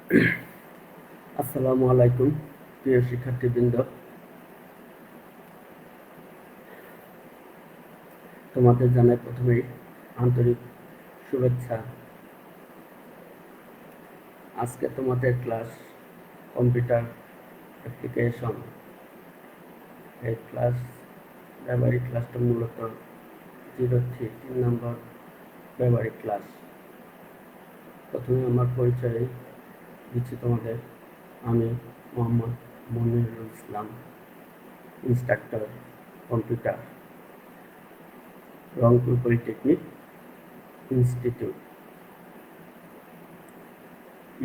আসসালামু আলাইকুম প্রিয় শিক্ষার্থীবৃন্দ, তোমাদের জানাই প্রথমেই আন্তরিক শুভেচ্ছা। আজকে তোমাদের ক্লাস কম্পিউটার অ্যাপ্লিকেশন। এই ব্যবহারিক ক্লাসটা মূলত 03 নম্বর ব্যবহারিক ক্লাস। প্রথমে আমার পরিচয় দিচ্ছি তোমাদের। আমি Mohammad Monirul Islam, instructor computer, Rangpur polytechnic institute.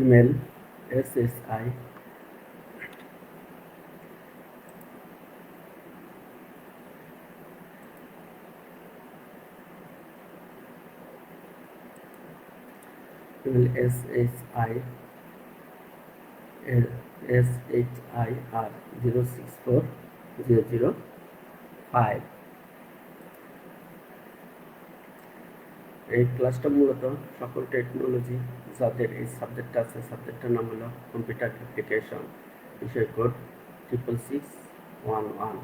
Email SSI SHIR 0640005। এই ক্লাসটা মূলত সকল টেকনোলজি যাদের এই সাবজেক্টটা আছে, সাবজেক্টটার নাম হলো কম্পিউটার অ্যাপ্লিকেশন, বিষয় কোড 66611।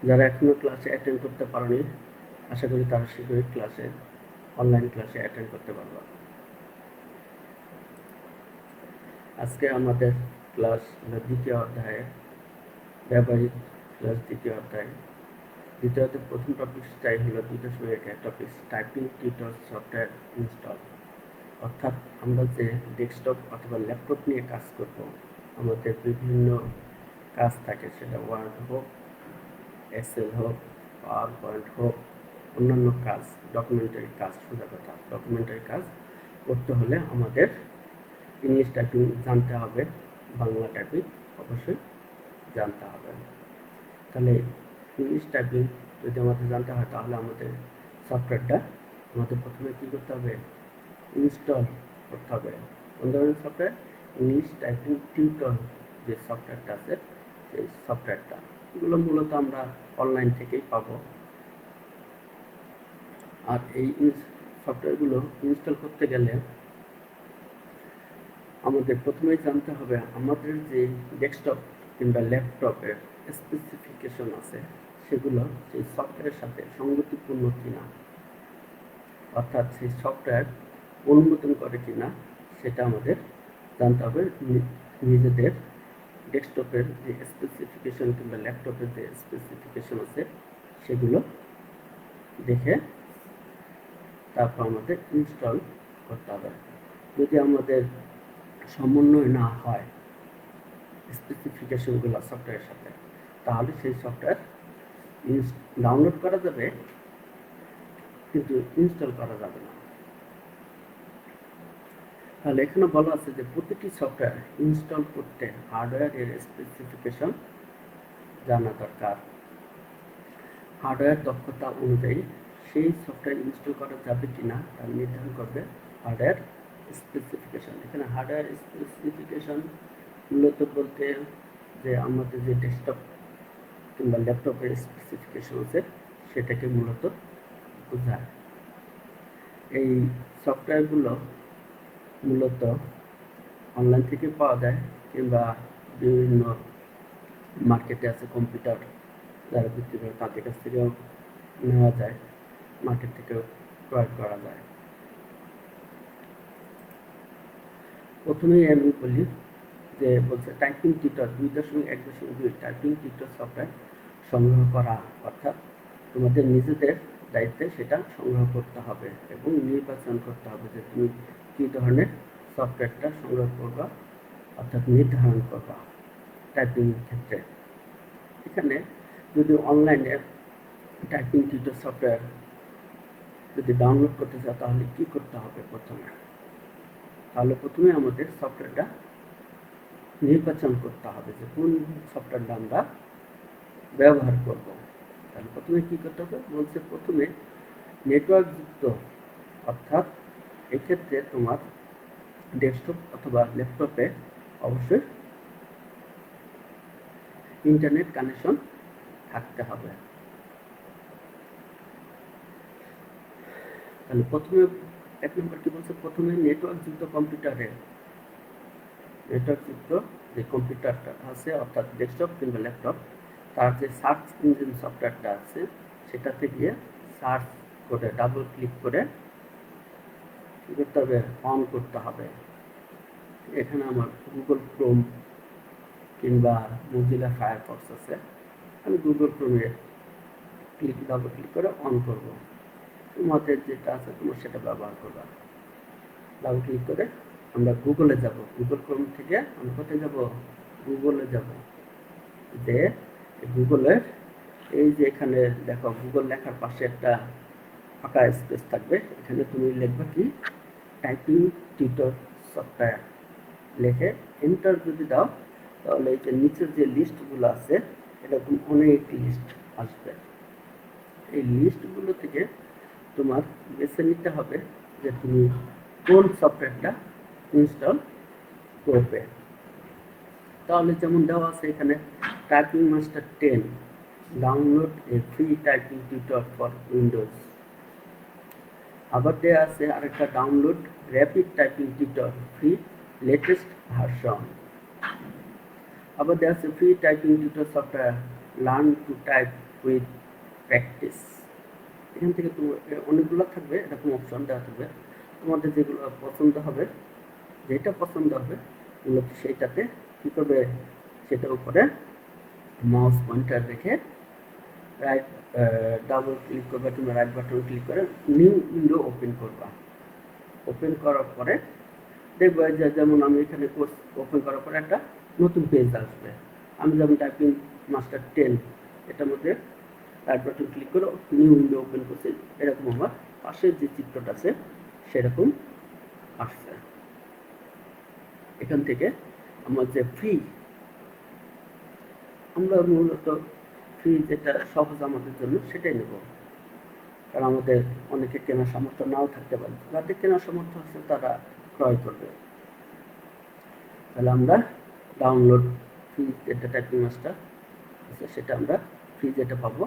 যারা এখনো ক্লাসে অ্যাটেন্ড করতে পারেনি, আশা করি তারা শীঘ্রই অনলাইন ক্লাসে অ্যাটেন্ড করতে পারবে। আজকে আমাদের ক্লাস দ্বিতীয় অধ্যায়ে, ব্যবহারিক ক্লাস দ্বিতীয় অধ্যায়। দ্বিতীয়ত প্রথম টপিকটাই হলো 2.1 topic, typing tutor software install. অর্থাৎ আমরা যে ডেস্কটপ অথবা ল্যাপটপ নিয়ে কাজ করব, আমাদের বিভিন্ন কাজ থাকে, সেটা ওয়ার্ড হোক, এক্সেল হোক, পাওয়ার পয়েন্ট হোক, অন্যান্য কাজ, ডকুমেন্টারি কাজ, সোজা কথা ডকুমেন্টারি কাজ করতে হলে আমাদের ইংলিশ টাইপিং জানতে হবে, বাংলা টাইপিং অবশ্যই জানতে হবে। তাহলে ইংলিশ টাইপিং যদি আমাদের জানতে হয়, তাহলে আমাদের সফটওয়্যারটা আমাদের প্রথমে কী করতে হবে? ইনস্টল করতে হবে। কোন ধরনের সফটওয়্যার? ইংলিশ টাইপিং টিউটর যে সফটওয়্যারটা আছে, সেই সফটওয়্যারটা, এগুলো মূলত আমরা অনলাইন থেকেই পাবো। আর এই সফটওয়্যারগুলো ইনস্টল করতে গেলে আমাদের প্রথমেই জানতে হবে আমাদের যে ডেস্কটপ কিংবা ল্যাপটপের স্পেসিফিকেশন আছে, সেগুলো সেই সফটওয়্যারের সাথে সঙ্গতিপূর্ণ কিনা, অর্থাৎ সেই সফটওয়্যার অনুমোদন করে কিনা, সেটা আমাদের জানতে হবে। নিজেদের ডেস্কটপের যে স্পেসিফিকেশন কিংবা ল্যাপটপের যে স্পেসিফিকেশন আছে, সেগুলো দেখে তারপর আমাদের ইনস্টল করতে হবে। যদি আমাদের সমন্বয় না হয় স্পেসিফিকেশনগুলো সফটওয়্যারের সাথে, তাহলে সেই সফটওয়্যার ডাউনলোড করা যাবে কিন্তু ইনস্টল করা যাবে না। তাহলে এখানে বলা আছে যে প্রতিটি সফটওয়্যার ইনস্টল করতে হার্ডওয়্যারের স্পেসিফিকেশন জানা দরকার। হার্ডওয়্যার দক্ষতা অনুযায়ী সেই সফটওয়্যার ইনস্টল করা যাবে কিনা তা নির্ধারণ করবে হার্ডওয়্যার স্পেসিফিকেশন। এখানে হার্ডওয়্যার স্পেসিফিকেশন মূলত বলতে যে আমাদের যে ডেস্কটপ কিংবা ল্যাপটপের স্পেসিফিকেশন আছে, সেটাকে মূলত বোঝায়। এই সফটওয়্যারগুলো মূলত অনলাইন থেকে পাওয়া যায় কিংবা বিভিন্ন মার্কেটে আছে কম্পিউটার যারা বিক্রি করে, তাদের কাছ থেকেও নেওয়া যায়, মার্কেট থেকেও ক্রয় করা যায়। প্রথমেই আমি বলি যে বলছে typing tutor 2.1.2 typing tutor software সংগ্রহ করা, অর্থাৎ তোমাদের নিজেদের দায়িত্বে সেটা সংগ্রহ করতে হবে এবং নির্বাচন করতে হবে যে তুমি কী ধরনের সফটওয়্যারটা সংগ্রহ করবা, অর্থাৎ নির্ধারণ করবা টাইপিং ক্ষেত্রে। এখানে যদি অনলাইনে টাইপিং টিউটর সফটওয়্যার যদি ডাউনলোড করতে চাও, তাহলে কি করতে হবে? তাহলে প্রথমে আমাদের সফটওয়্যারটা নির্বাচন করতে হবে যে কোন সফটওয়্যারটা আমরা ব্যবহার করব। তাহলে প্রথমে কি করতে হবে? বলছে প্রথমে নেটওয়ার্কযুক্ত, অর্থাৎ এক্ষেত্রে তোমার ডেস্কটপ অথবা ল্যাপটপে অবশ্যই ইন্টারনেট কানেকশন থাকতে হবে। তাহলে প্রথমে এক নম্বর কি বলছে, প্রথমে নেটওয়ার্কযুক্ত কম্পিউটারে, নেটওয়ার্কযুক্ত যে কম্পিউটারটা আছে অর্থাৎ ডেস্কটপ কিংবা ল্যাপটপ, তার যে সার্চ ইঞ্জিন সফটওয়্যারটা আছে সেটাতে গিয়ে সার্চ করে ডাবল ক্লিক করে কী করতে হবে, অন করতে হবে। এখানে আমার গুগল ক্রোম কিংবা মজিলা ফায়ারফক্স আছে, আমি গুগল ক্রোমে ডাবল ক্লিক করে অন করব। তোমাদের যেটা আছে তোমার সেটা ব্যবহার করবা। ডাবল ক্লিক করে আমরা গুগলে যাব, গুগল ক্রোম থেকে আমরা কোথায় যাব, গুগলে যাব। যে গুগলের এই যে এখানে দেখো গুগল লেখার পাশে একটা ফাঁকা স্পেস থাকবে, এখানে তুমি লিখবে কি টাইপিং টিউটর সফটওয়্যার লিখে এন্টার যদি দাও, তাহলে এই যে নিচের যে লিস্টগুলো আছে এরকম অনেক লিস্ট আসবে। এই লিস্টগুলো থেকে তোমার বেছে নিতে হবে যে তুমি কোন সফটওয়্যারটা ইনস্টল করবে। তাহলে যেমন দেওয়া আছে এখানে typing master 10, download A free typing tutor for Windows. আবার দেওয়া আছে আরেকটা download rapid typing tutor free latest version. আবার দেওয়া আছে free typing tutor software learn to type with practice. এখান থেকে তোমার অনেকগুলো থাকবে, এরকম অপশন দেওয়া থাকবে, তোমাদের যেগুলো পছন্দ হবে, যেটা পছন্দ হবে মূলত সেইটাতে কী করবে, সেটার উপরে মাউস পয়েন্টার রেখে রাইট ডাবল ক্লিক করবে, তুমি রাইট বাটন ক্লিক করে নিউ উইন্ডো ওপেন করবা। ওপেন করার পরে দেখবে যে যেমন আমি এখানে কোর্স ওপেন করার পরে একটা নতুন পেজ আসবে। আমি যেমন টাইপিং মাস্টার 10 এটার মধ্যে রাইট বাটন ক্লিক করে নিউ উইন্ডো ওপেন করছি, এরকম আমার পাশের যে চিত্রটা আছে সেরকম আসছে। এখান থেকে আমার যে ফ্রি, আমরা মূলত ফ্রি যেটা সহজ আমাদের জন্য সেটাই নেব, কারণ আমাদের অনেকে কেনার সামর্থ্য নাও থাকতে পারে, যাদের কেনার সামর্থ্য আছে তারা ক্রয় করবে। তাহলে আমরা ডাউনলোড ফ্রি যেটা টাইপিং মাস্টার আছে সেটা আমরা ফ্রি যেটা পাবো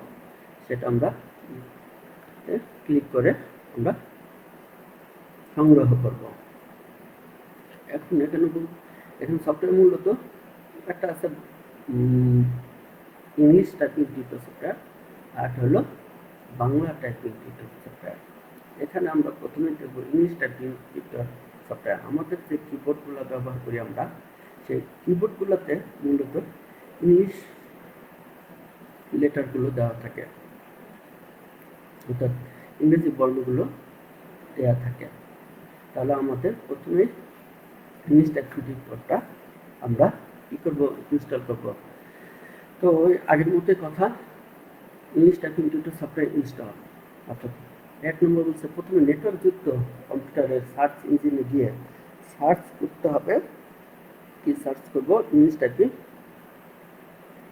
সেটা আমরা ক্লিক করে আমরা সংগ্রহ করব। এখন এখানে সফটওয়্যার মূলত একটা আছে ইংলিশ টাইপিং টিউটর সফটওয়্যার, আর হলো বাংলা টাইপিং টিউটর সফটওয়্যার। এখানে আমরা প্রথমে দেখব ইংলিশ টাইপিং টিউটর সফটওয়্যার। আমাদের যে কিবোর্ডগুলো ব্যবহার করি আমরা, সেই কিবোর্ডগুলোতে মূলত ইংলিশ লেটারগুলো দেওয়া থাকে, অর্থাৎ ইংরেজি বর্ণগুলো দেওয়া থাকে। তাহলে আমাদের প্রথমে ইংলিশ টাইপিং টিউটরটা আমরা কী করবো, ইনস্টল করব। তো ওই আগের মতোই কথা, English typing tutor software install. অর্থাৎ এক নম্বর বলছে প্রথমে নেটওয়ার্কযুক্ত কম্পিউটারের সার্চ ইঞ্জিনে গিয়ে সার্চ করতে হবে। কি সার্চ করব, ইংলিশ টাইপিং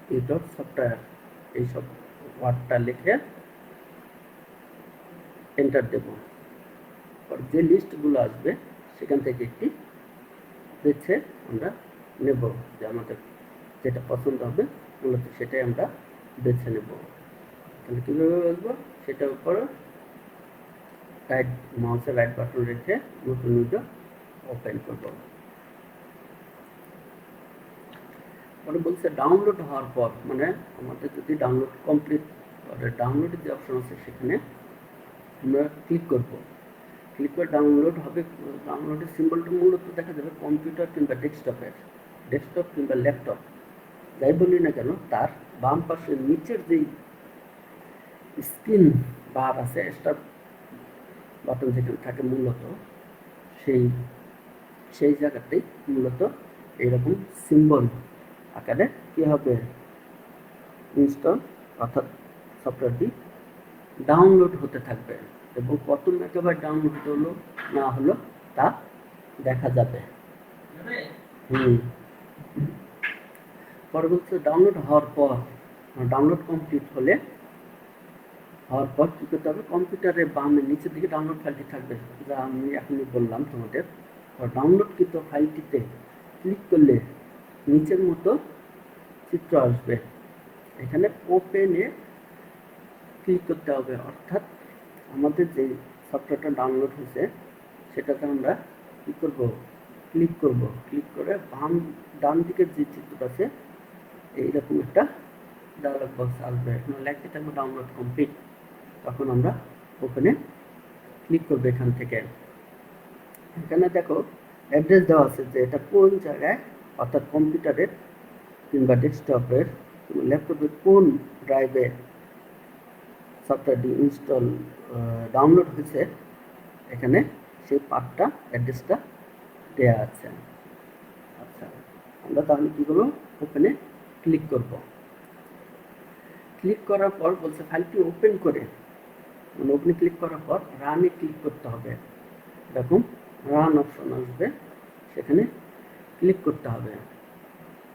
টিউটর সফটওয়্যার, এইসব ওয়ার্ডটা লিখে এন্টার দেব। যে লিস্টগুলো আসবে সেখান থেকে একটি বেছে আমরা নেব, যে আমাদের যেটা পছন্দ হবে মূলত সেটাই আমরা বেছে নেব। তাহলে কীভাবে আসবো, সেটার উপর রাইট মাউসের রাইট বাটন রেখে নতুন উইন্ডো ওপেন করব। পরে বলছে ডাউনলোড হওয়ার পর, মানে আমাদের যদি ডাউনলোড কমপ্লিট করে ডাউনলোডের যে অপশন আছে সেখানে আমরা ক্লিক করব। ক্লিক করে ডাউনলোড হবে। ডাউনলোডের সিম্বলটা মূলত দেখা যাবে কম্পিউটার কিংবা ডেস্কটপ কিংবা ল্যাপটপ যাই বলি না কেন, তার বাম পাশে নিচের যেই স্ক্রিন বার আছে, স্টার্ট বাটন যেখানে থাকে মূলত সেই জায়গাতেই মূলত এইরকম সিম্বল আকারে কী হবে, ইনস্টল অর্থাৎ সফটওয়্যারটি ডাউনলোড হতে থাকবে, এবং কত মেগাবাইট ডাউনলোড হলো না হলো তা দেখা যাবে। পরবর্তী ডাউনলোড হওয়ার পর, ডাউনলোড কমপ্লিট হওয়ার পর কী করতে হবে, কম্পিউটারের বামের নিচের দিকে ডাউনলোড ফাইলটি থাকবে, যা আমি এখনই বললাম তোমাদের। ডাউনলোডকৃত ফাইলটিতে ক্লিক করলে নিচের মতো চিত্র আসবে, এখানে ওপেনে ক্লিক করতে হবে। অর্থাৎ আমাদের যে সফটওয়্যারটা ডাউনলোড হয়েছে সেটাতে আমরা কী করব, ক্লিক করব। ক্লিক করে ডান দিকের যে চিত্রটা আছে এইরকম একটা ডায়ালগ বক্স আসবে, এখানে লেখা থাকবে ডাউনলোড কমপ্লিট। তখন আমরা ওপেনে ক্লিক করবো। এখান থেকে এখানে দেখো অ্যাড্রেস দেওয়া আছে যে এটা কোন জায়গায়, অর্থাৎ কম্পিউটারের কিংবা ডেস্কটপের ল্যাপটপের কোন ড্রাইভে সফটওয়্যারটি ইনস্টল ডাউনলোড হয়েছে, এখানে সেই পাথটা অ্যাড্রেসটা দেওয়া আছে। আচ্ছা, আমরা তাহলে কী করবো, ওপেনে ক্লিক করব। ক্লিক করার পর বলছে ফাইলটি ওপেন করে, মানে ওপেনে ক্লিক করার পর রানে ক্লিক করতে হবে। এরকম রান অপশন আসবে, সেখানে ক্লিক করতে হবে।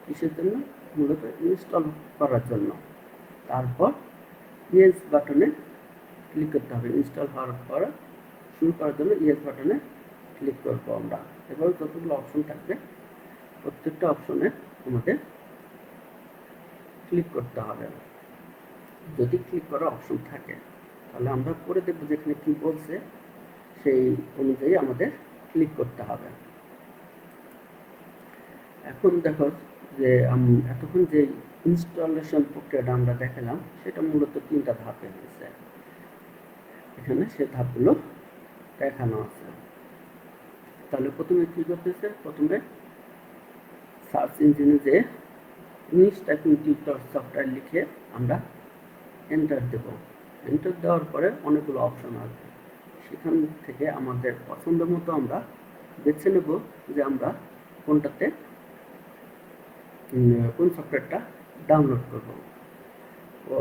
কিসের জন্য? মূলত ইনস্টল করার জন্য। তারপর ইয়েস বাটনে ক্লিক করতে হবে। ইনস্টল হওয়ার পর শুরু করার জন্য ইয়েস বাটনে ক্লিক করবো আমরা। এবার যতগুলো অপশন থাকবে প্রত্যেকটা অপশনে আমাদের ক্লিক করতে হবে। যদি ক্লিক করার অপশন থাকে তাহলে আমরা করে দেখবো যেখানে কি বলছে সেই অনুযায়ী আমাদের ক্লিক করতে হবে। এখন দেখো যে এতক্ষণ যে ইনস্টলেশন প্রক্রিয়াটা আমরা দেখালাম সেটা মূলত 3টা ধাপে হয়েছে। এখানে সে ধাপগুলো দেখানো আছে। তাহলে প্রথমে কি করতেছে, প্রথমে সার্চ ইঞ্জিনে যে ইংলিশ টাইপিং টিউটর সফটওয়্যার লিখে আমরা এন্টার দেব। এন্টার দেওয়ার পরে অনেকগুলো অপশন আসবে, সেখান থেকে আমাদের পছন্দ মতো আমরা বেছে নেব যে আমরা কোনটাতে কোন সফটওয়্যারটা ডাউনলোড করব।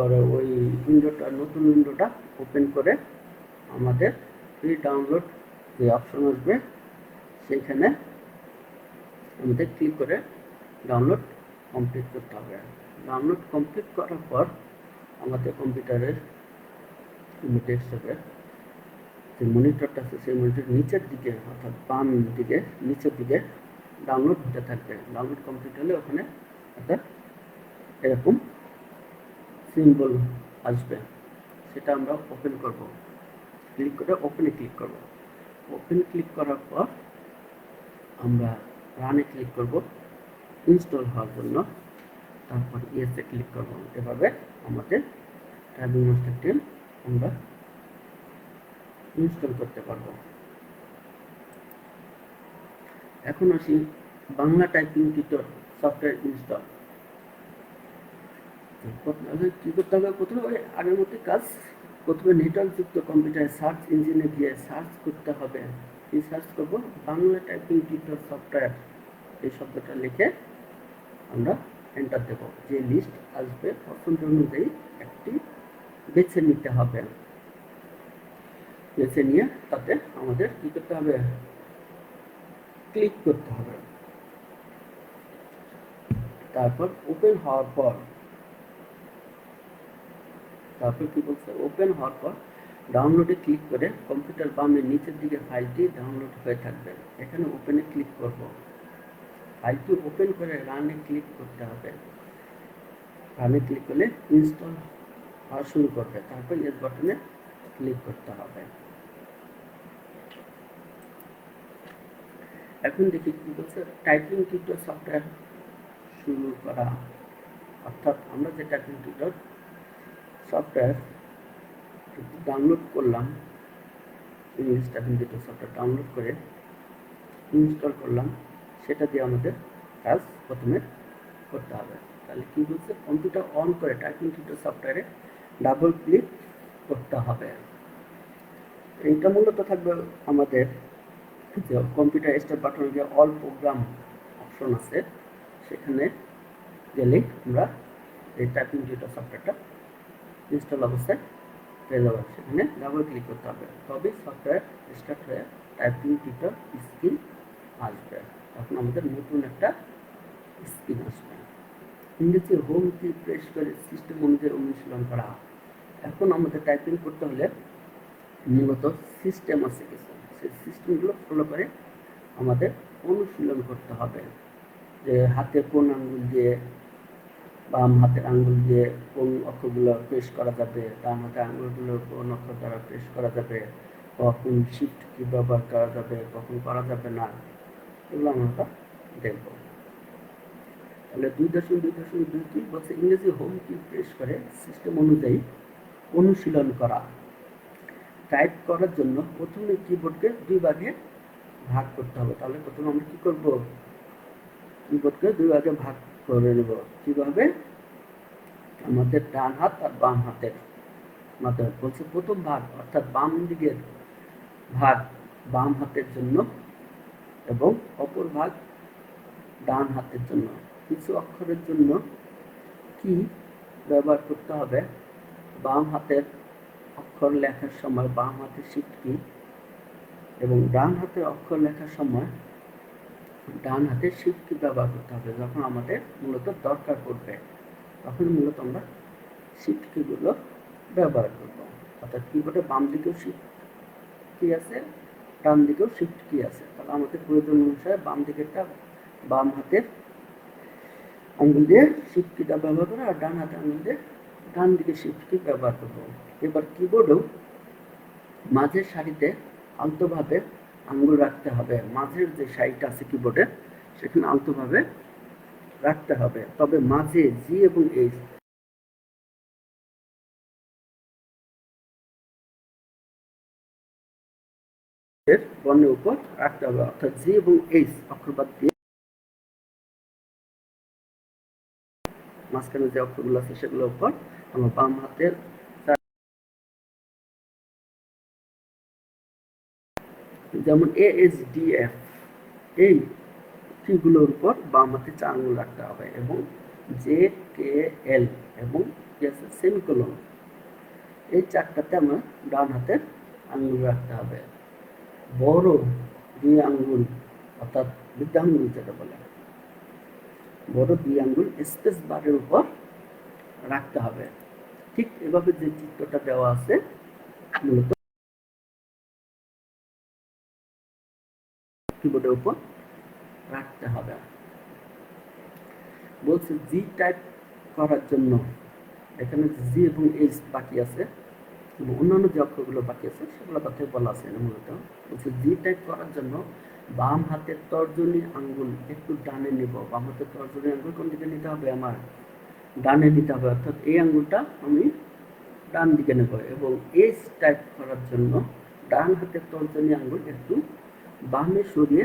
আর ওই উইন্ডোটা, নতুন উইন্ডোটা ওপেন করে আমাদের ফ্রি ডাউনলোড যে অপশন আসবে সেইখানে আমাদের ক্লিক করে ডাউনলোড কমপ্লিট করতে হবে। ডাউনলোড কমপ্লিট করার পর আমাদের কম্পিউটারের ডেস্কটপের যে মনিটরটা আছে সেই মনিটর নিচের দিকে, অর্থাৎ বাম দিকে নিচের দিকে ডাউনলোড হতে থাকবে। ডাউনলোড কমপ্লিট হলে ওখানে একটা এরকম সিম্বল আসবে, সেটা আমরা ওপেন করব। ক্লিক করে ওপেনে ক্লিক করব। ওপেন ক্লিক করার পর আমরা রানে ক্লিক করব ইনস্টল হওয়ার জন্য। তারপর ইয়েসে ক্লিক করব। এভাবে আমাদের টাইপিং মাস্টারটি আমরা ইনস্টল করতে পারবো। এখন আসি Bangla typing tutor software install. কি করতে হবে, প্রথমে ওই আগের মতো কাজ। প্রথমে নেটওয়ার্কযুক্ত কম্পিউটারে সার্চ ইঞ্জিনে গিয়ে সার্চ করতে হবে। কি সার্চ করব? বাংলা টাইপিং টিউটর সফটওয়্যার এই শব্দটা লিখে আমরা এন্টার দেব। যে লিস্ট আসবে পছন্দ অনুযায়ী একটি বেছে নিতে হবে। বেছে নিয়ে তাতে আমাদের কি করতে হবে, ক্লিক করতে হবে। তারপর ওপেন হওয়ার পর কি বলছে, ওপেন হওয়ার পর ডাউনলোডে ক্লিক করে কম্পিউটার বামের নিচের দিকে ফাইলটি ডাউনলোড হয়ে থাকবে। এখানে ওপেনে ক্লিক করব। ফাইলটি ওপেন করে রানে ক্লিক করতে হবে। রানে ক্লিক করলে ইনস্টল হওয়া শুরু করবে। তারপর ইয়েস বাটনে ক্লিক করতে হবে। এখন দেখি কি বলছে, টাইপিং টিউটর সফটওয়্যার শুরু করা। অর্থাৎ আমরা যে টাইপিং টিউটর সফটওয়্যার ডাউনলোড করলাম, English typing tutor software download করে ইনস্টল করলাম, সেটা দিয়ে আমাদের কাজ প্রথমে করতে হবে। তাহলে কি বলছে, কম্পিউটার অন করে টাইপিং টিউটর সফটওয়্যারে ডাবল ক্লিক করতে হবে। এইটা মূলত থাকবে আমাদের যে কম্পিউটার স্টার্ট বাটনে যে অল প্রোগ্রাম অপশন আছে, সেখানে গেলে আমরা এই টাইপিং টিউটর সফটওয়্যারটা ইনস্টল অবস্থায় পেয়ে যাবো। সেখানে ডাবল ক্লিক করতে হবে, তবে সফটওয়্যার স্টার্ট হয়ে টাইপিং টিউটর স্ক্রিন আসবে। তখন আমাদের নতুন একটা স্ক্রিন আসবে। ইংরেজি হোম কি প্রেস করে সিস্টেম অনুযায়ী অনুশীলন করা। এখন আমাদের টাইপিং করতে হলে মূলত সিস্টেম আছে কিছু, সেই সিস্টেমগুলো ফলো করে আমাদের অনুশীলন করতে হবে। যে হাতে কোন আঙ্গুল দিয়ে, বাম হাতের আঙ্গুল দিয়ে কোন অক্ষরগুলো প্রেস করা যাবে, ডান হাতের আঙ্গুলগুলো কোন অক্ষর দ্বারা প্রেস করা যাবে, কখন শিফট কি ব্যবহার করা যাবে, কখন করা যাবে না, এগুলো আমরা দেখব। তাহলে 2.2.2 কি বলছে, ইংরেজি হোম কি প্রেস করে সিস্টেম অনুযায়ী অনুশীলন করা। টাইপ করার জন্য প্রথমে কিবোর্ডকে 2 ভাগে ভাগ করতে হবে। তাহলে প্রথমে আমরা কি করব, কিবোর্ডকে 2 ভাগে ভাগ করে নেব। কিভাবে, আমাদের ডান হাত আর বাম হাতের মাধ্যমে। বলছে প্রথম ভাগ অর্থাৎ বাম দিকের ভাগ বাম হাতের জন্য এবং অপর ভাগ ডান হাতের জন্য। কিছু অক্ষরের জন্য কি ব্যবহার করতে হবে, বাম হাতের অক্ষর লেখার সময় বাম হাতের শিফট কি এবং ডান হাতের অক্ষর লেখার সময় ডান হাতের শিফট কি ব্যবহার করতে হবে। যখন আমাদের মূলত দরকার পড়বে তখন মূলত আমরা শিফট কিগুলো ব্যবহার করব। অর্থাৎ কিবোর্ডে বাম দিকেও শিফট কি আছে, ডান দিকেও শিফট কি আছে। তাহলে আমাদের প্রয়োজন অনুসারে বাম দিকেরটা বাম হাতের আঙুল দিয়ে শিফট কিটা ব্যবহার করে আর ডান হাতের আঙুল দিয়ে ডান দিকে শিফট কি ব্যবহার করব। এবার কিবোর্ডেও মাঝের সারিতে আলতোভাবে আঙুল রাখতে হবে। মাঝের যে সারিটা আছে কিবোর্ডে সেখানে আলতোভাবে রাখতে হবে। তবে মাঝে জি এবং এইচ এর বর্ণের উপর রাখতে হবে। অর্থাৎ জি এবং এইচ অক্ষর দিয়ে মাঝখানে যে অক্ষরগুলো আছে সেগুলোর উপর আমার বাম হাতের যেমন এ এস ডি এফ এই কিগুলোর উপর বাম হাতে 4 আঙুল রাখতে হবে এবং জে কে এল এবং সেমিকোলন এই 4টাতে আমরা ডান হাতের আঙুল রাখতে হবে। বড় 2 আঙ্গুল অর্থাৎ বৃদ্ধাঙ্গুল যেটা বলে, বড় 2 আঙ্গুল স্পেস বারের উপর রাখতে হবে। ঠিক এভাবে যে চিত্রটা দেওয়া আছে মূলত কিবোর্ডের উপর রাখতে হবে। বলছে জি টাইপ করার জন্য এখানে জি এবং এইচ বাকি আছে এবং অন্যান্য যে অক্ষরগুলো বাকি আছে সেগুলো কথাই বলা আছে মূলত। বলছে জি টাইপ করার জন্য বাম হাতের তর্জনী আঙ্গুল একটু ডানে নিব। বাম হাতের তর্জনী আঙ্গুল কোন দিকে নিতে হবে, আমার ডানে নিতে হবে। অর্থাৎ এই আঙ্গুলটা আমি ডান দিকে নেব এবং এইচ টাইপ করার জন্য ডান হাতের তর্জনী আঙ্গুল একটু বামে সরিয়ে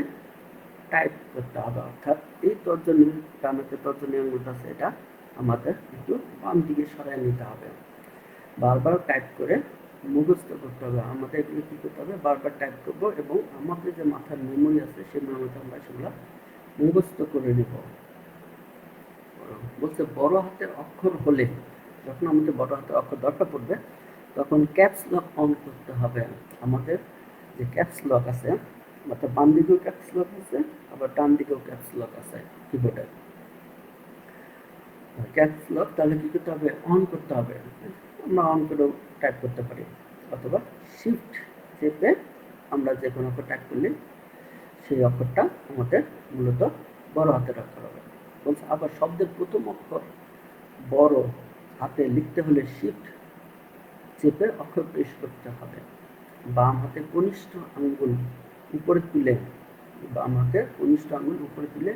টাইপ করতে হবে। অর্থাৎ এই তর্জনী ডান হাতের তর্জনী আঙ্গুলটা আছে এটা আমাদের একটু বাম দিকে সরাই নিতে হবে। বারবার টাইপ করে মুখস্থ করতে হবে। আমাদের এগুলো কি করতে হবে, বারবার টাইপ করব এবং আমাদের যে মাথার মেমোরি আছে সেই মেমোরিতে আমরা সেগুলো মুখস্থ করে নেব। বলছে বড় হাতের অক্ষর হলে, যখন আমাদের বড় হাতের অক্ষর দরকার পড়বে তখন ক্যাপস লক অন করতে হবে। আমাদের যে ক্যাপস লক আছে অর্থাৎ বাম দিকেও ক্যাপস লক আছে আবার ডান দিকেও ক্যাপস লক আছে কিবোর্ডে। ক্যাপস লক তাহলে কি করতে হবে, অন করতে হবে। আমরা অন করেও টাইপ করতে পারি অথবা শিফট চেপে আমরা যে কোনো অক্ষর টাইপ করলে সেই অক্ষরটা আমাদের মূলত বড় হাতের অক্ষর হবে। বলছে আবার শব্দের প্রথম অক্ষর বড় হাতে লিখতে হলে শিফট চেপে অক্ষর প্রেস করতে হবে। বাম হাতের কনিষ্ঠ আঙ্গুল উপরে তুলে, বাম হাতের কনিষ্ঠ আঙ্গুল উপরে তুলে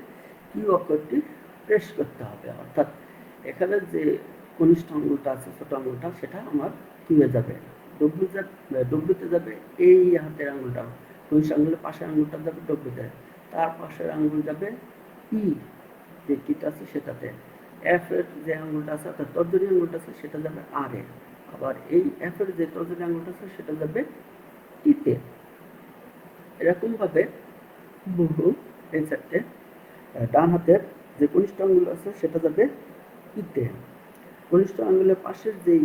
কি অক্ষরটি প্রেস করতে হবে। অর্থাৎ এখানে যে কনিষ্ঠ আঙ্গুলটা আছে ছোট আঙ্গুলটা সেটা আমার কি হয়ে যাবে, ডব্লুতে যাবে। এই হাতের আঙ্গুলটা কনিষ্ঠ আঙ্গুলের পাশের আঙ্গুলটা যাবে ডব্লুতে, তার পাশের আঙ্গুল যাবে ই যে কিটা আছে সেটাতে। এফ এর যে আঙ্গুলটা আছে অর্থাৎ তর্জনী আঙ্গুলটা আছে সেটা যাবে আর এ। আবার এই এফ এর যে তর্জনী আঙ্গুলটা আছে সেটা যাবে টিতে। এরকম ভাবে বহু এই চারটে ডান হাতের যে কনিষ্ঠ আঙ্গুল আছে সেটা যাবে ইতে, কনিষ্ঠ আঙ্গুলের পাশের যেই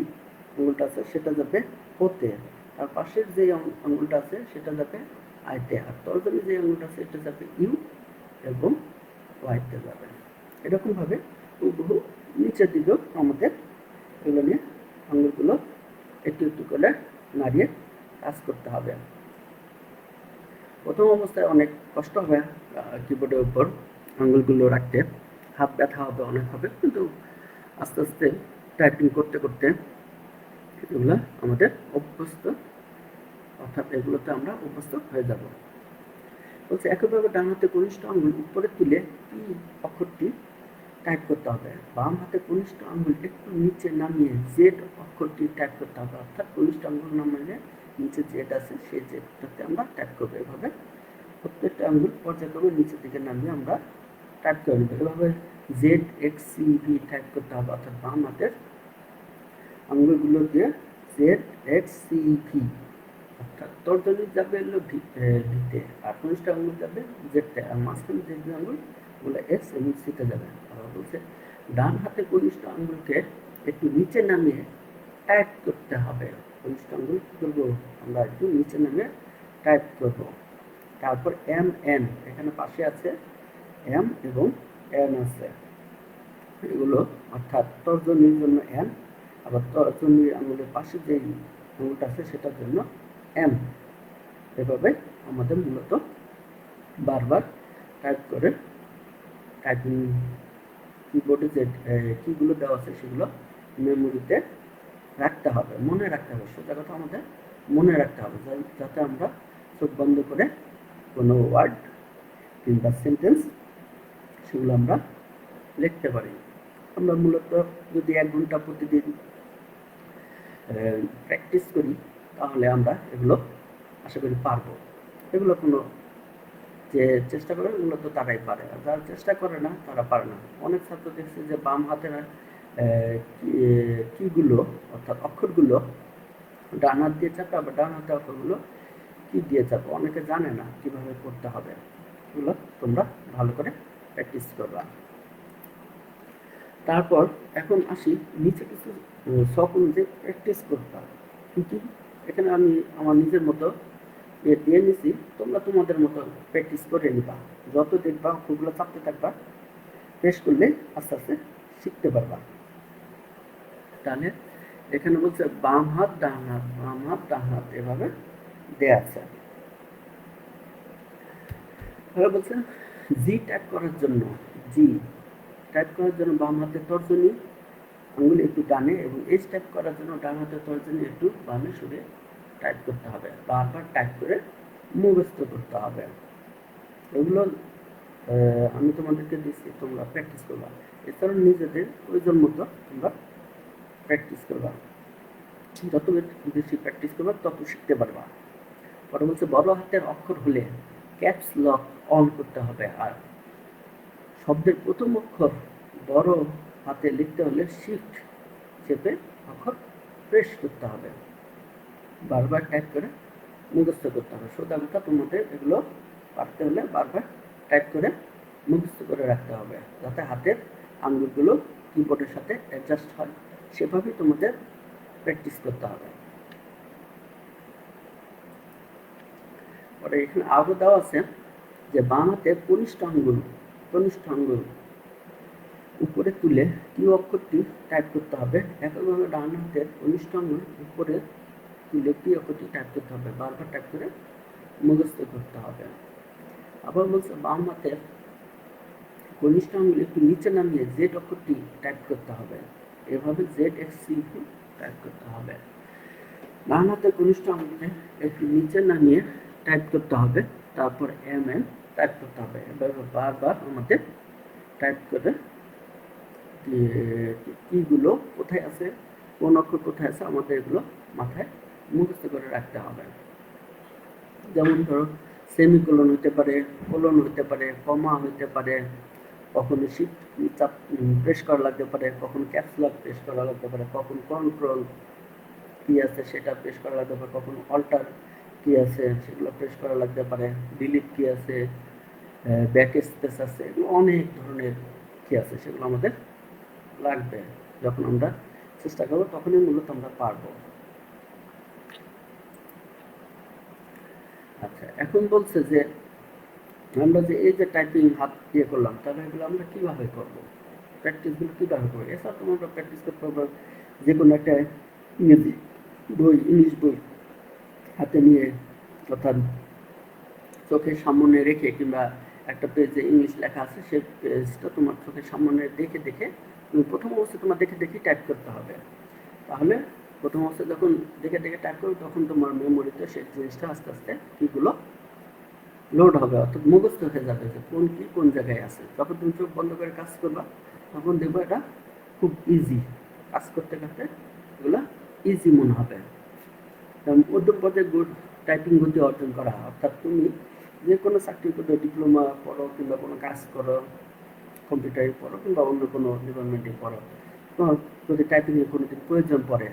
আঙ্গুলটা আছে সেটা যাবে ওতে, তার পাশের যে আঙ্গুলটা আছে সেটা যাবে আইতে, আর তর্জনী যে আঙ্গুলটা আছে এটা যাবে ইউ এবং ওয়াইতে যাবে। এরকম ভাবে বহু নিচের দিকেও আমাদের এগুলো নিয়ে আঙ্গুলগুলো একটু একটু করে নাড়িয়ে কাজ করতে হবে। প্রথম অবস্থায় অনেক কষ্ট হবে কিবোর্ডের উপর আঙ্গুলগুলো রাখতে, হাত ব্যথা হবে অনেক হবে, কিন্তু আস্তে আস্তে টাইপিং করতে করতে এগুলো আমাদের অভ্যস্ত অর্থাৎ এগুলোতে আমরা অভ্যস্ত হয়ে যাব। বলছে একইভাবে ডান হাতে কনিষ্ঠ আঙ্গুল উপরে তুলে পি অক্ষরটি টাইপ করতে হবে, বাম হাতে কনিষ্ঠ আঙ্গুল একটু নিচে নামিয়ে জেড অক্ষরটি টাইপ করতে হবে। অর্থাৎ কনিষ্ঠ আঙ্গুল নামিয়ে নিচে জেড আছে সেই জেডটাতে আমরা টাইপ করবো। এভাবে প্রত্যেকটা আঙ্গুল পর্যায়ক্রমে নিচের দিকে নামিয়ে আমরা টাইপ করে নেব। এভাবে Z X C V type করতে হবে, অর্থাৎ বাম হাতের আঙ্গুলগুলো দিয়ে জেড এক্স সি ভি, অর্থাৎ তর্জনী যাবে হলো ভিতে, আর কনিষ্ঠ আঙ্গুল যাবে জেডতে, আর মাঝখানে যে দুই আঙ্গুল ওগুলো এক্স এবং সিতে যাবে। আবার বলছে ডান হাতে কনিষ্ঠ আঙ্গুলকে একটু নিচে নামিয়ে টাইপ করতে হবে। কনিষ্ঠ আঙ্গুল কি করবো আমরা একটু নিচে নামিয়ে টাইপ করব। তারপর এম এন এখানে পাশে আছে এম এবং এন আছে, এগুলো অর্থাৎ তর্জনীর জন্য এন, আবার তর্জনীর আঙুলের পাশে যে আঙুলটা আছে সেটার জন্য এম। এভাবে আমাদের মূলত বারবার টাইপ করে টাইপিং কিবোর্ডে যে কিগুলো দেওয়া আছে সেগুলো মেমোরিতে রাখতে হবে, মনে রাখতে হবে। সোজা কথা আমাদের মনে রাখতে হবে, যাতে আমরা চোখ বন্ধ করে কোনো ওয়ার্ড কিংবা সেন্টেন্স সেগুলো আমরা লিখতে পারি। আমরা মূলত যদি 1 ঘন্টা প্রতিদিন প্র্যাকটিস করি তাহলে আমরা এগুলো আশা করি পারবো। এগুলো কোনো যে চেষ্টা করে এগুলো তো তারাই পারে, আর যারা চেষ্টা করে না তারা পারে না। অনেক ছাত্র দেখছে যে বাম হাতের কিগুলো অর্থাৎ অক্ষরগুলো ডান হাত দিয়ে চাপে, আবার ডান হাতে অক্ষরগুলো কি দিয়ে চাপে, অনেকে জানে না কিভাবে করতে হবে। এগুলো তোমরা ভালো করে প্র্যাকটিস করবা। তারপর এখন আসি নিচে কিছু শখ অনুযায়ী প্র্যাকটিস করতাম কিন্তু এখানে আমি আমার নিজের মতো দিয়ে নিছি, তোমরা তোমাদের মতো প্র্যাকটিস করে নিবা। যত দেখবা অক্ষরগুলো চাপতে থাকবা, প্রেস করলে আস্তে আস্তে শিখতে পারবা। তাহলে এখানে বলছে বাম হাত ডান হাত, বাম হাত ডান হাত এভাবে দেয়া আছে। তাহলে বলছে জি টাইপ করার জন্য, জি টাইপ করার জন্য বাম হাতের তর্জনী আঙ্গুল একটু ডানে এবং এইচ টাইপ করার জন্য ডান হাতের তর্জনী একটু বামে সরে টাইপ করতে হবে। বারবার টাইপ করে মুখস্থ করতে হবে। এগুলো আমি তোমাদেরকে দিচ্ছি, তোমরা প্র্যাকটিস করবা। এছাড়াও নিজেদের প্রয়োজন মতো তোমরা প্র্যাকটিস করবা। যত বেশি প্র্যাকটিস করবা তত শিখতে পারবা। পরে বলছে বড় হাতের অক্ষর হলে ক্যাপস লক অন করতে হবে, আর শব্দের প্রথম অক্ষর বড় হাতে লিখতে হলে শিফট চেপে অক্ষর প্রেস করতে হবে। বারবার টাইপ করে মুখস্থ করতে হবে। সোজা কথা তোমাদের এগুলো পারতে হলে বারবার টাইপ করে মুখস্থ করে রাখতে হবে, যাতে হাতের আঙ্গুলগুলো কিবোর্ডের সাথে অ্যাডজাস্ট হয়। সেভাবেই তোমাদের প্র্যাকটিস করতে হবে। পরে এখানে আরও দেওয়া আছে যে বাম হাতে কনিষ্ঠ আঙ্গুল উপরে তুলে কি অক্ষরটি টাইপ করতে হবে। একইভাবে ডান হাতের কনিষ্ঠ আঙ্গুল উপরে তুলে কি অক্ষরটি টাইপ করতে হবে, বারবার টাইপ করে মুখস্থ করতে হবে। আবার বলছে বাম হাতের কনিষ্ঠ আঙ্গুল একটু নিচে নামিয়ে জেড অক্ষরটি টাইপ করতে হবে। এভাবে জেড এক্স সি টাইপ করতে হবে। ডান হাতের কনিষ্ঠ আঙ্গুলে একটু নিচে নামিয়ে টাইপ করতে হবে, তারপর এম এন টাইপ করতে হবে। এভাবে বারবার আমাদের টাইপ করে কিগুলো কোথায় আছে, কোন অক্ষর কোথায় আছে, আমাদের এগুলো মাথায় মুখস্থ করে রাখতে হবে। যেমন ধরো সেমিকোলন হতে পারে, কোলন হতে পারে, কমা হতে পারে, কখনো শিফট চাপ প্রেস করা লাগতে পারে, কখনো ক্যাপস লক প্রেস করা লাগতে পারে, কখনো কন্ট্রোল কি আছে সেটা প্রেস করা লাগতে পারে, কখনো অল্টার কি আছে সেগুলো প্রেস করা লাগতে পারে, ডিলিট কি আছে, ব্যাক স্পেস আছে, এগুলো অনেক ধরনের কি আছে সেগুলো আমাদের লাগবে। যখন আমরা চেষ্টা করবো তখনই মূলত আমরা পারবো। আচ্ছা, এখন বলছে যে আমরা যে এই যে টাইপিং হাত দিয়ে করলাম, তাহলে এগুলো আমরা কিভাবে করবো, প্র্যাকটিসগুলো কিভাবে করবো। এছাড়া তোমরা প্র্যাকটিস করতে পারবো যে কোনো একটা ইংরেজি বই, ইংলিশ বই হাতে নিয়ে, অর্থাৎ চোখের সামনে রেখে, কিংবা একটা পেজে ইংলিশ লেখা আছে সেই পেজটা তোমার চোখের সামনে দেখে দেখে তুমি প্রথম অবস্থায় তোমার দেখে দেখে টাইপ করতে হবে। তাহলে প্রথম অবস্থায় যখন দেখে দেখে টাইপ করবে তখন তোমার মেমোরিতে সেই জিনিসটা আস্তে আস্তে কীগুলো লোড হবে, অর্থাৎ মুখস্থ হয়ে যাবে যে কোন কি কোন জায়গায় আছে। যখন তুমি চোখ বন্ধ করে কাজ করবা তখন দেখবো এটা খুব ইজি, কাজ করতে করতে এগুলো ইজি মনে হবে। মধ্যম পর্যায়ে গুড টাইপিং গতি অর্জন করা, অর্থাৎ তুমি যে কোনো চাকরি করো, ডিপ্লোমা পড়ো কিংবা কোনো কাজ করো, কম্পিউটারে পড়ো কিংবা অন্য কোনো ডিপার্টমেন্টে পড়ো, তোমার যদি টাইপিংয়ের কোনো দিন প্রয়োজন পড়ে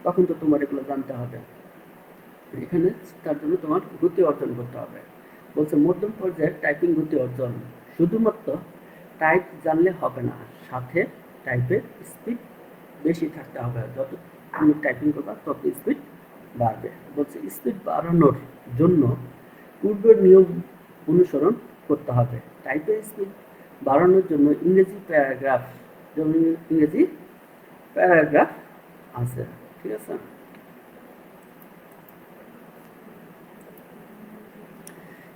তখন তো তোমার এগুলো জানতে হবে। এখানে তার জন্য তোমার গতি অর্জন করতে হবে। বলছে মধ্যম পর্যায়ে টাইপিং গতি অর্জন, শুধুমাত্র টাইপ জানলে হবে না, সাথে টাইপের স্পিড বেশি থাকতে হবে। যত তুমি টাইপিং করবা তত স্পিড বাড়বে। বলছে স্পিড বাড়ানোর জন্য পূর্বের নিয়ম অনুসরণ করতে হবে। টাইপের স্পিড বাড়ানোর জন্য ইংরেজি প্যারাগ্রাফ, যেমন ইংরেজি প্যারাগ্রাফ আছে, ঠিক আছে।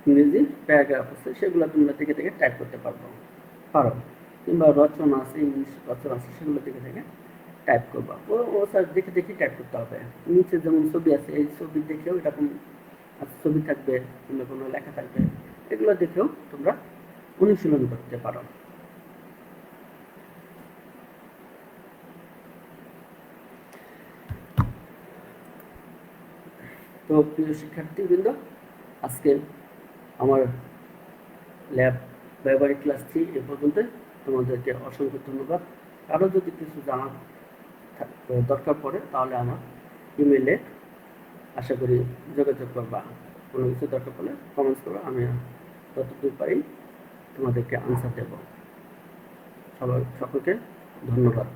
ইংরেজি প্যারাগ্রাফ আছে, সেগুলো তোমরা থেকে থেকে টাইপ করতে পারো, কিংবা রচনা আছে, ইংলিশ রচনা আছে, সেগুলো থেকে থেকে টাইপ করবা। ও স্যার দেখে দেখে টাইপ করতে হবে। নিচে যেমন ছবি আছে, এই ছবি দেখেও এরকম ছবি থাকবে কিংবা কোনো লেখা থাকবে, এগুলো দেখেও তোমরা অনুশীলন করতে পারো। তো প্রিয় শিক্ষার্থীবৃন্দ, আজকে আমার ল্যাব ব্যবহারিক ক্লাস 3 এ পর্যন্ত। তোমাদেরকে অসংখ্য ধন্যবাদ। আরও যদি কিছু জানার দরকার পড়ে তাহলে আমার ইমেইলে আশা করি যোগাযোগ করবা। কোনো কিছু দরকার পড়লে কমেন্টস করো, আমি যতদূর পারি তোমাদেরকে আনসার দেব। সকলকে ধন্যবাদ।